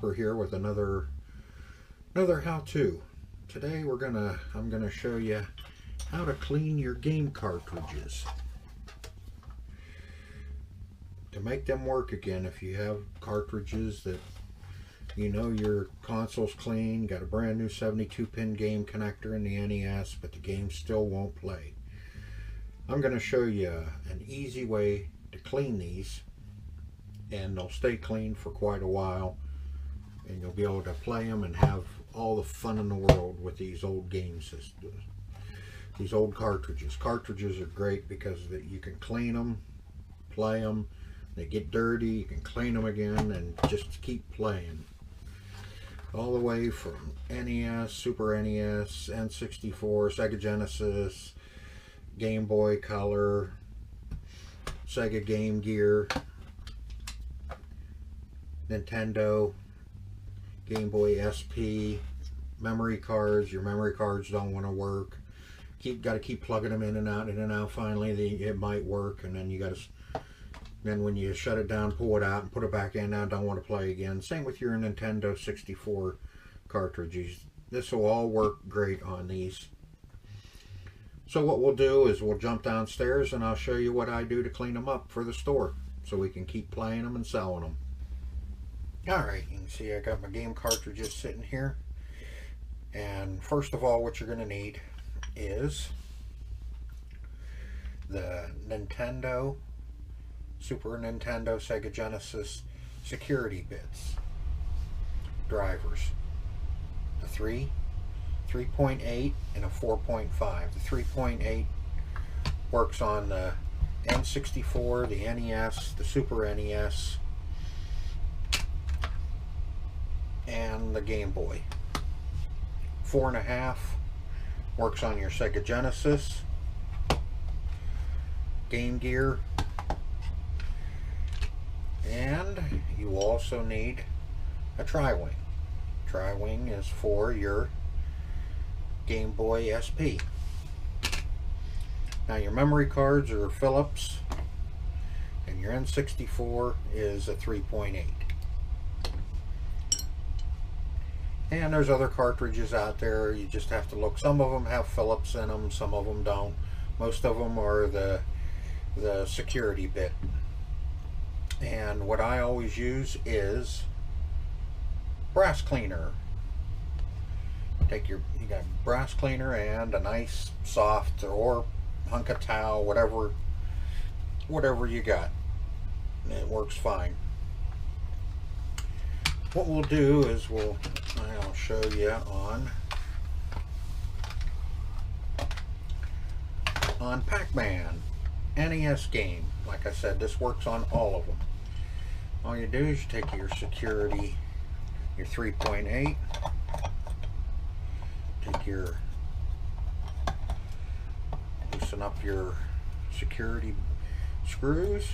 Hopper here with another how-to. Today I'm gonna show you how to clean your game cartridges to make them work again. If you have cartridges that you know your console's clean, got a brand new 72-pin game connector in the NES, but the game still won't play. I'm going to show you an easy way to clean these, and they'll stay clean for quite a while, and you'll be able to play them and have all the fun in the world with these old game systems, these old cartridges. Cartridges are great because you can clean them, play them. They get dirty, you can clean them again, and just keep playing. All the way from NES, Super NES, N64, Sega Genesis, Game Boy Color, Sega Game Gear, Nintendo, Game Boy SP, memory cards. Your memory cards don't want to work. Got to keep plugging them in and out. Finally, it might work, and then you got to. Then when you shut it down, pull it out and put it back in. Now don't want to play again. Same with your Nintendo 64 cartridges. This will all work great on these. So what we'll do is we'll jump downstairs and I'll show you what I do to clean them up for the store, so we can keep playing them and selling them. Alright, you can see I got my game cartridges sitting here. And first of all, what you're going to need is the Nintendo, Super Nintendo, Sega Genesis security bits, drivers, the 3.8 and a 4.5. The 3.8 works on the N64, the NES, the Super NES, and the Game Boy. 4.5 works on your Sega Genesis, Game Gear, and you also need a tri-wing. Tri-wing is for your Game Boy SP. Now your memory cards are Phillips, and your N64 is a 3.8. And there's other cartridges out there. You just have to look. Some of them have Phillips in them, some of them don't. Most of them are the security bit. And what I always use is brass cleaner. You got brass cleaner and a nice soft or hunk of towel, whatever you got. It works fine. What we'll do is I'll show you on Pac-Man NES game. Like I said, this works on all of them. All you do is you take your security, your 3.8, loosen up your security screws,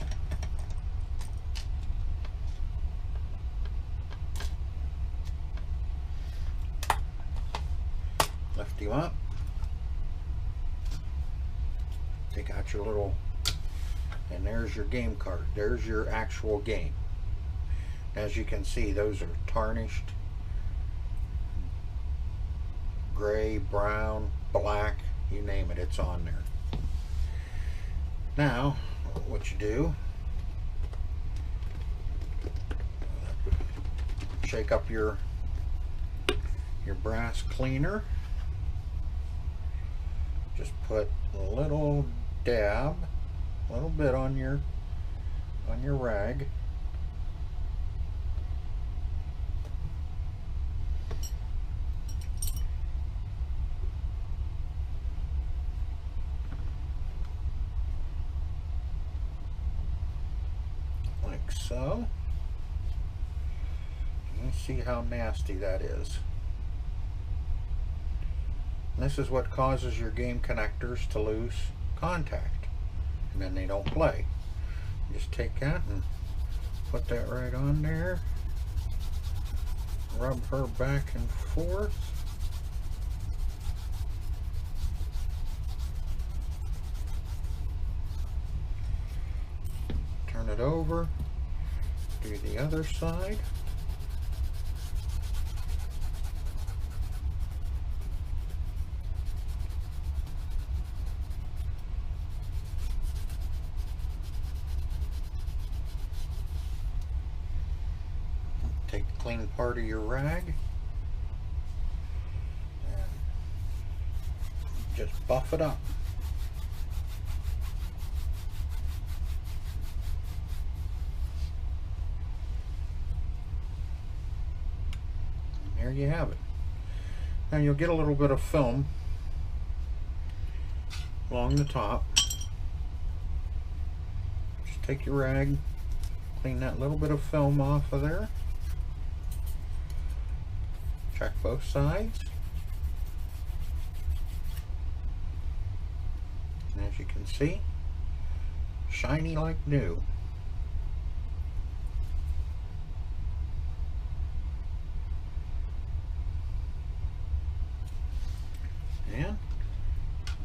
lift him up, take out your little, and there's your game card. There's your actual game. As you can see, those are tarnished, gray, brown, black, you name it, it's on there. Now, what you do, shake up your brass cleaner. Just put a little dab, a little bit on your rag. Like so. You see how nasty that is. This is what causes your game connectors to lose contact, and then they don't play. Just take that and put that right on there, rub her back and forth, turn it over, do the other side. clean part of your rag. And just buff it up. And there you have it. Now you'll get a little bit of film along the top. Just take your rag, clean that little bit of film off of there. Check both sides. And as you can see, shiny like new. And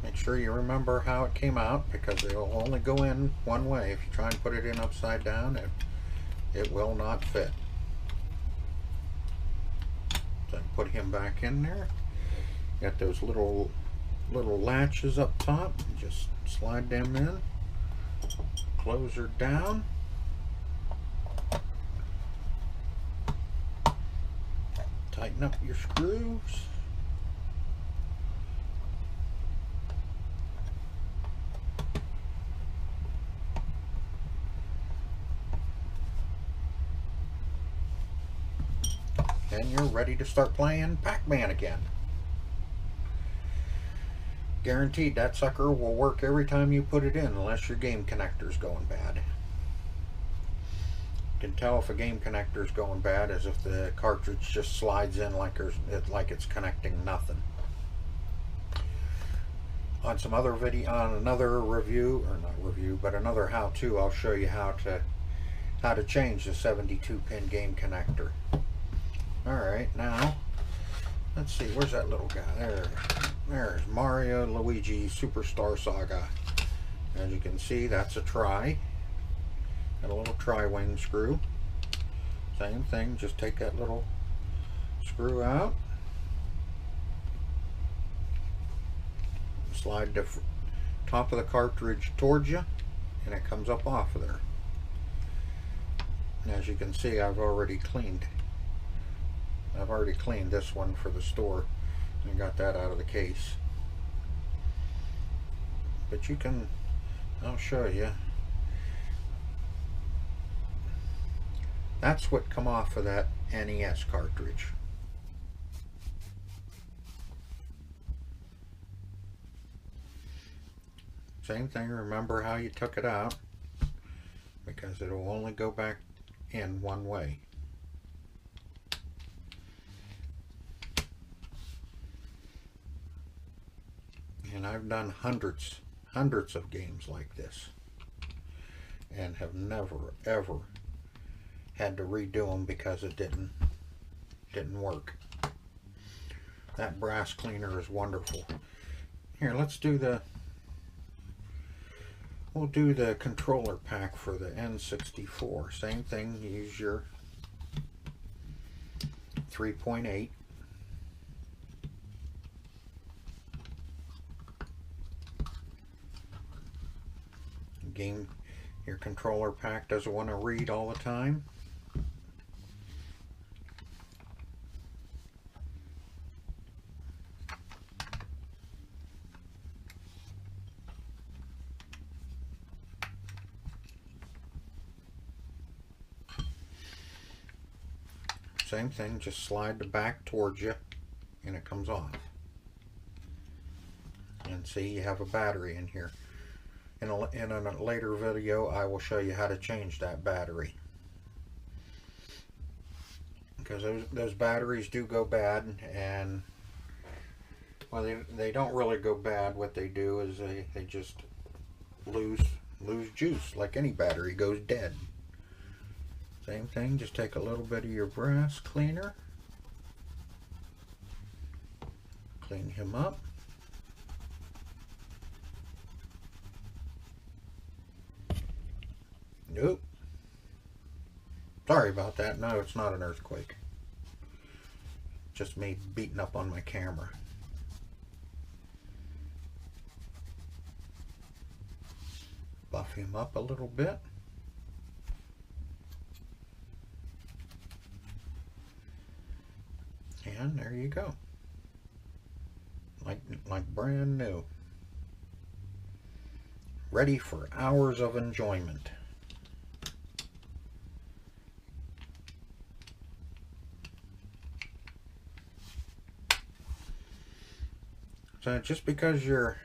make sure you remember how it came out, because it will only go in one way. If you try and put it in upside down, it will not fit. So put him back in there. Got those little latches up top. Just slide them in. Close her down. Tighten up your screws. And you're ready to start playing Pac-Man again. Guaranteed that sucker will work every time you put it in, unless your game connector's going bad. You can tell if a game connector's going bad as if the cartridge just slides in like it's connecting nothing. On some other video, on another review, or not review, but another how-to, I'll show you how to change the 72-pin game connector. Alright, now, let's see, where's that little guy? There's Mario Luigi Superstar Saga. As you can see, that's a tri. Got a little tri-wing screw. Same thing, just take that little screw out. Slide the top of the cartridge towards you, and it comes up off of there. And as you can see, I've already cleaned this one for the store and got that out of the case. But you can, I'll show you. That's what come off of that NES cartridge. Same thing, remember how you took it out, because it will only go back in one way. And I've done hundreds of games like this, and have never ever had to redo them because it didn't work. That brass cleaner is wonderful. Here, we'll do the controller pack for the N64. Same thing, use your 3.8. Your controller pack doesn't want to read all the time. Same thing, just slide the back towards you and it comes off. And see, you have a battery in here. In a later video, I will show you how to change that battery, because those batteries do go bad, and well, they don't really go bad. What they do is they just lose juice, like any battery goes dead. Same thing, just take a little bit of your brass cleaner, clean him up. Nope. Sorry about that. No, it's not an earthquake. Just me beating up on my camera. Buff him up a little bit. And there you go. Like brand new. Ready for hours of enjoyment. So just because your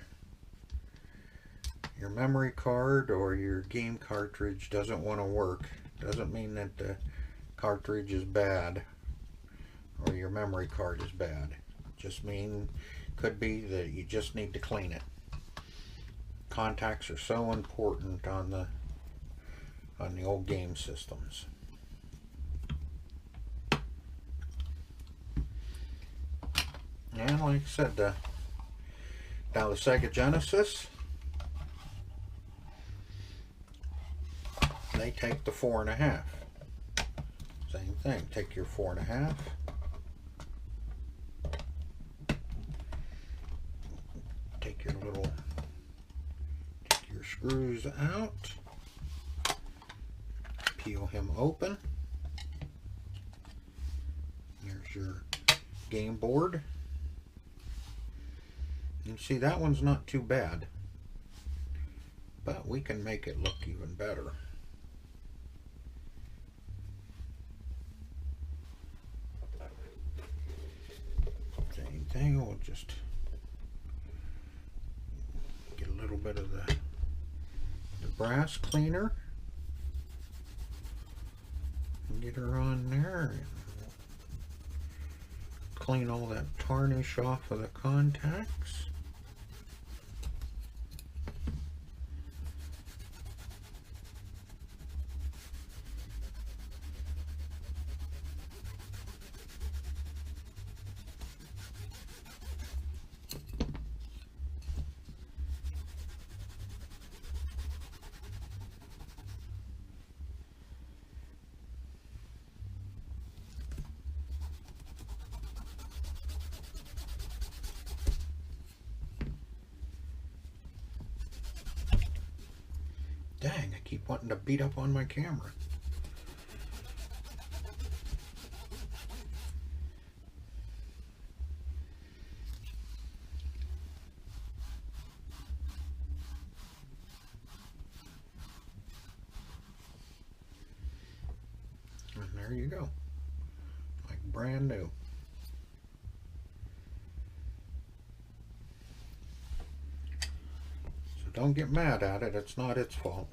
memory card or your game cartridge doesn't want to work doesn't mean that the cartridge is bad or your memory card is bad. Just could be that you just need to clean it. Contacts are so important on the old game systems. And like I said, now the Sega Genesis, they take the 4.5. Same thing. Take your 4.5. Take your screws out. Peel him open. Here's your game board. You see, that one's not too bad, but we can make it look even better. Same thing, we'll just get a little bit of the brass cleaner and get her on there and clean all that tarnish off of the contacts. Dang, I keep wanting to beat up on my camera. And there you go. Like brand new. Don't get mad at it, it's not its fault.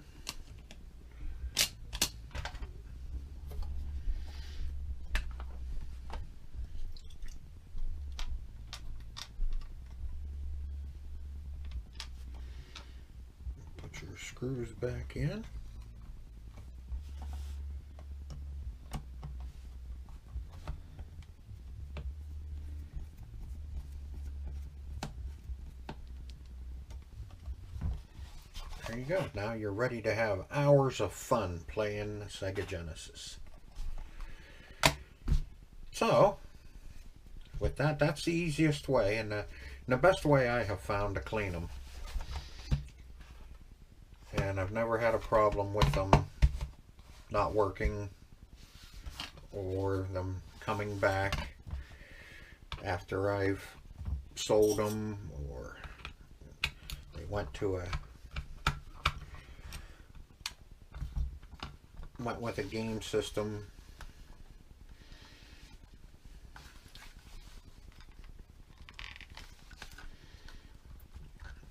Put your screws back in. There you go. Now you're ready to have hours of fun playing the Sega Genesis. So, with that, that's the easiest way and the best way I have found to clean them. And I've never had a problem with them not working or them coming back after I've sold them, or they went with a game system.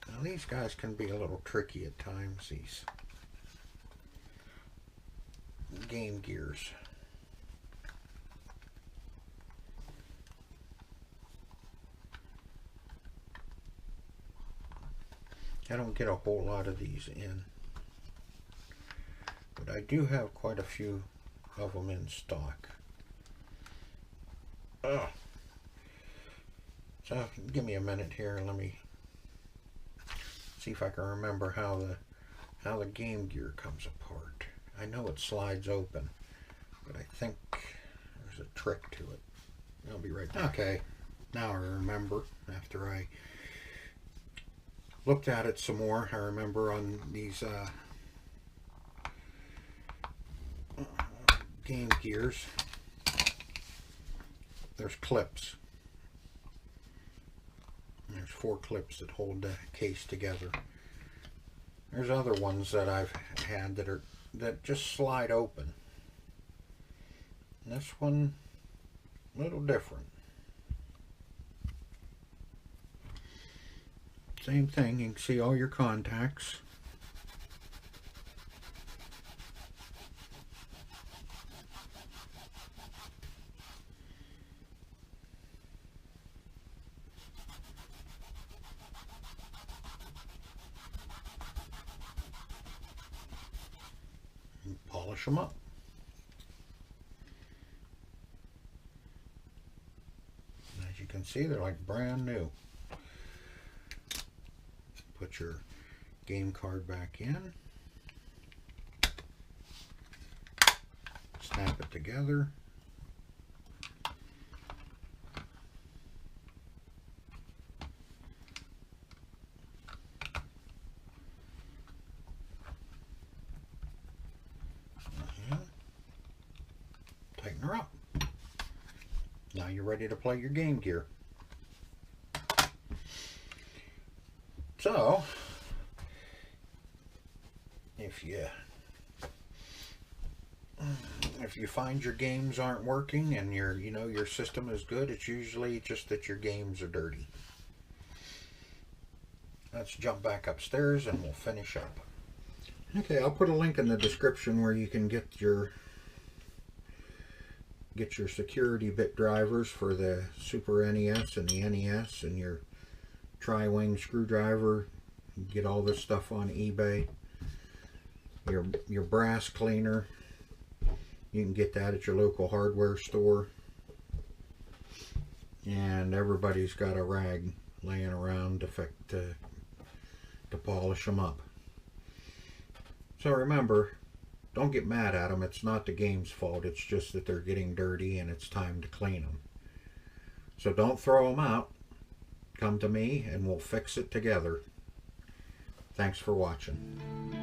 Now these guys can be a little tricky at times, these Game Gears. I don't get a whole lot of these in, but I do have quite a few of them in stock. So give me a minute here and let me see if I can remember how the Game Gear comes apart. I know it slides open, but I think there's a trick to it. I'll be right back. Okay, now I remember. After I looked at it some more, I remember on these Game Gears, there's clips. There's 4 clips that hold the case together. There's other ones that I've had that just slide open. And this one, a little different. Same thing, you can see all your contacts. And polish them up. As you can see, they're like brand new. Put your game card back in, snap it together, and tighten her up. Now you're ready to play your Game Gear. So, if you find your games aren't working and your system is good, it's usually just that your games are dirty. Let's jump back upstairs and we'll finish up. Okay, I'll put a link in the description where you can get your security bit drivers for the Super NES and the NES, and your tri-wing screwdriver. You get all this stuff on eBay. Your brass cleaner, you can get that at your local hardware store. And everybody's got a rag laying around to polish them up. So remember, don't get mad at them. It's not the game's fault. It's just that they're getting dirty and it's time to clean them. So don't throw them out. Come to me and we'll fix it together. Thanks for watching.